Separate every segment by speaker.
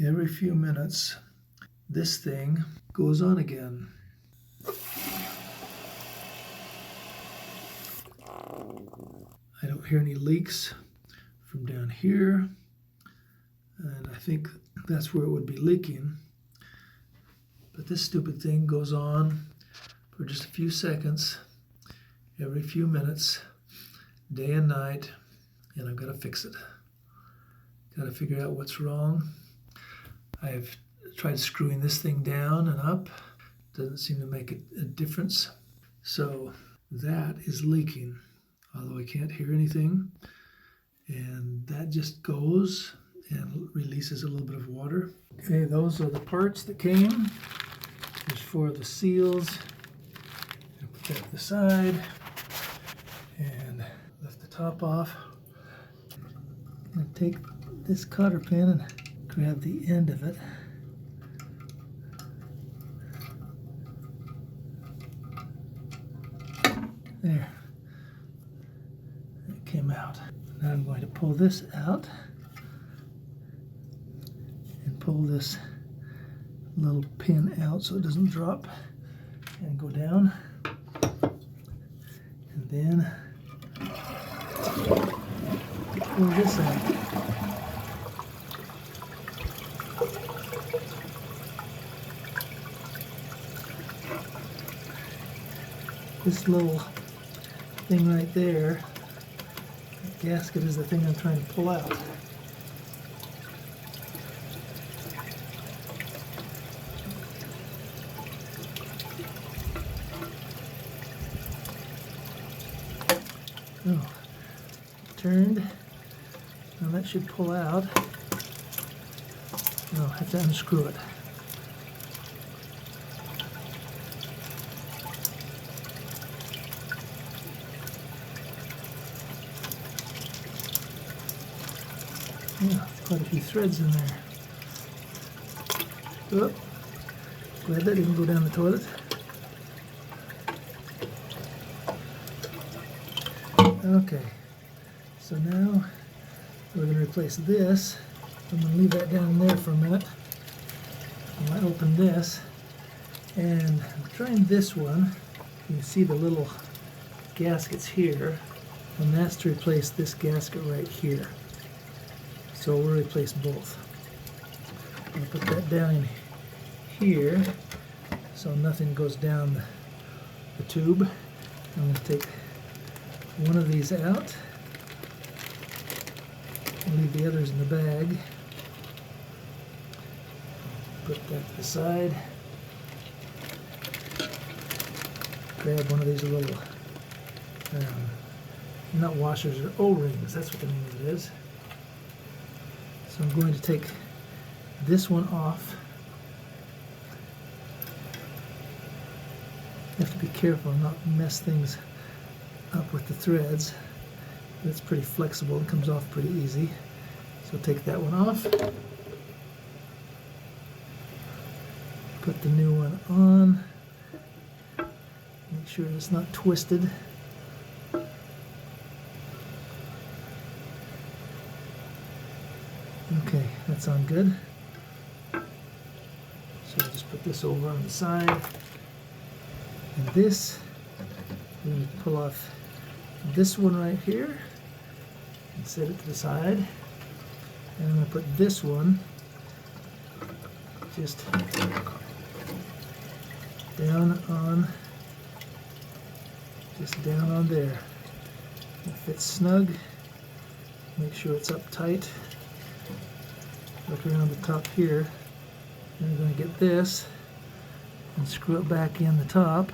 Speaker 1: Every few minutes, this thing goes on again. I don't hear any leaks from down here, and I think that's where it would be leaking. But this stupid thing goes on for just a few seconds, every few minutes, day and night, and I've got to fix it. Got to figure out what's wrong. I've tried screwing this thing down and up. Doesn't seem to make a difference. So that is leaking, although I can't hear anything. And that just goes and releases a little bit of water. Okay, those are the parts that came. There's 4 of the seals. I'll put that to the side and lift the top off. I'm going to take this cotter pin and grab the end of it. There. It came out. Now I'm going to pull this out and pull this little pin out so it doesn't drop and go down. And then pull this out. This little thing right there, that gasket, is the thing I'm trying to pull out. Oh, turned. Now that should pull out. No, I have to unscrew it. Yeah, quite a few threads in there. Oh, glad that didn't go down the toilet. Okay, so now we're going to replace this. I'm going to leave that down there for a minute. I'm going to open this, and I'm trying this one. You can see the little gaskets here, and that's to replace this gasket right here. So we'll replace both. I'll put that down in here so nothing goes down the tube. I'm going to take one of these out and leave the others in the bag. Put that to the side. Grab one of these little, not washers, or O-rings, that's what the name of it is. So I'm going to take this one off. You have to be careful and not mess things up with the threads. It's pretty flexible and comes off pretty easy. So take that one off. Put the new one on. Make sure it's not twisted. Okay, that's on good. So I'll just put this over on the side. And this, we need to pull off this one right here and set it to the side. And I'm going to put this one just down on there. It fits snug. Make sure it's up tight. Look around the top here. Then we're going to get this and screw it back in the top.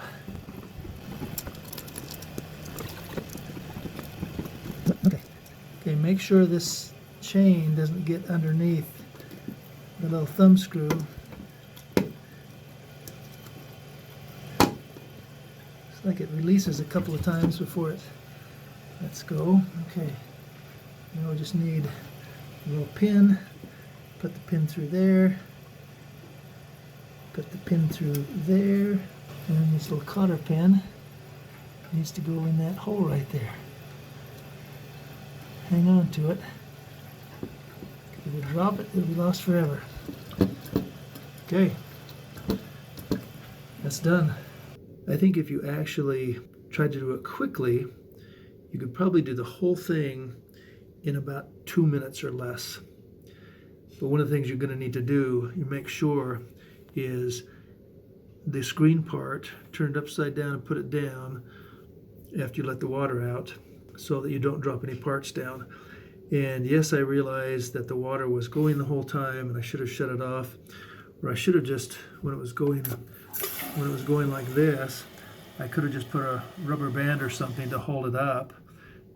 Speaker 1: Okay, make sure this chain doesn't get underneath the little thumb screw. It's like it releases a couple of times before it lets go. Okay, now we just need a little pin. Put the pin through there. Put the pin through there. And this little cotter pin needs to go in that hole right there. Hang on to it. If you drop it, it'll be lost forever. Okay, that's done. I think if you actually tried to do it quickly, you could probably do the whole thing in about 2 minutes or less. But one of the things you're going to need to do, you make sure, is the screen part turned upside down and put it down after you let the water out so that you don't drop any parts down. And yes, I realized that the water was going the whole time and I should have shut it off, or I should have just, when it was going like this, I could have just put a rubber band or something to hold it up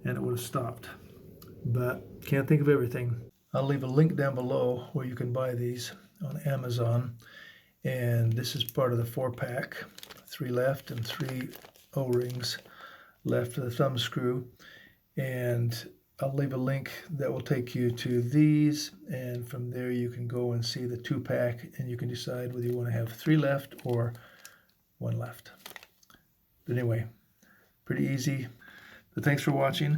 Speaker 1: and it would have stopped. But can't think of everything. I'll leave a link down below where you can buy these on Amazon. And this is part of the 4-pack, 3 left and 3 O-rings left for the thumb screw. And I'll leave a link that will take you to these, and from there you can go and see the 2-pack, and you can decide whether you want to have 3 left or 1 left. But anyway, pretty easy. But thanks for watching.